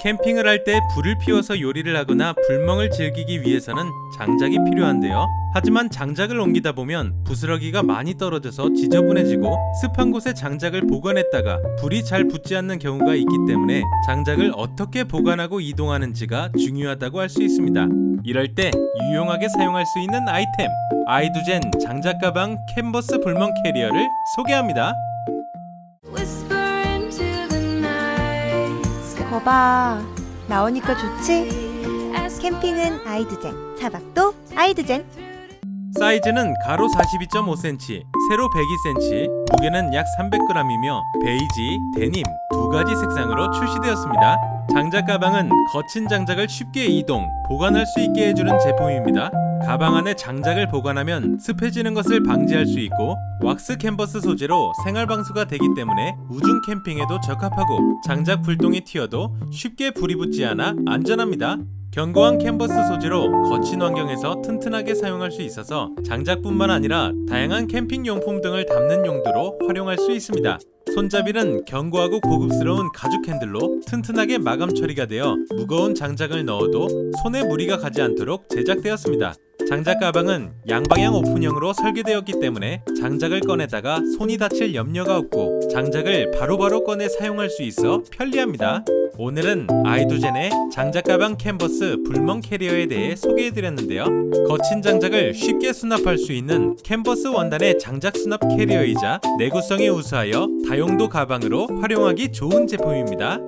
캠핑을 할 때 불을 피워서 요리를 하거나 불멍을 즐기기 위해서는 장작이 필요한데요. 하지만 장작을 옮기다 보면 부스러기가 많이 떨어져서 지저분해지고 습한 곳에 장작을 보관했다가 불이 잘 붙지 않는 경우가 있기 때문에 장작을 어떻게 보관하고 이동하는지가 중요하다고 할 수 있습니다. 이럴 때 유용하게 사용할 수 있는 아이템, 아이두젠 장작 가방 캔버스 불멍 캐리어를 소개합니다. 거봐, 나오니까 좋지? 캠핑은 아이두젠, 차박도 아이두젠. 사이즈는 가로 42.5cm, 세로 102cm, 무게는 약 300g이며 베이지, 데님 두 가지 색상으로 출시되었습니다. 장작 가방은 거친 장작을 쉽게 이동, 보관할 수 있게 해주는 제품입니다. 가방 안에 장작을 보관하면 습해지는 것을 방지할 수 있고 왁스 캔버스 소재로 생활 방수가 되기 때문에 우중 캠핑에도 적합하고 장작 불똥이 튀어도 쉽게 불이 붙지 않아 안전합니다. 견고한 캔버스 소재로 거친 환경에서 튼튼하게 사용할 수 있어서 장작뿐만 아니라 다양한 캠핑 용품 등을 담는 용도로 활용할 수 있습니다. 손잡이는 견고하고 고급스러운 가죽 핸들로 튼튼하게 마감 처리가 되어 무거운 장작을 넣어도 손에 무리가 가지 않도록 제작되었습니다. 장작 가방은 양방향 오픈형으로 설계되었기 때문에 장작을 꺼내다가 손이 다칠 염려가 없고 장작을 바로바로 꺼내 사용할 수 있어 편리합니다. 오늘은 아이두젠의 장작 가방 캔버스 불멍 캐리어에 대해 소개해드렸는데요. 거친 장작을 쉽게 수납할 수 있는 캔버스 원단의 장작 수납 캐리어이자 내구성이 우수하여 다용도 가방으로 활용하기 좋은 제품입니다.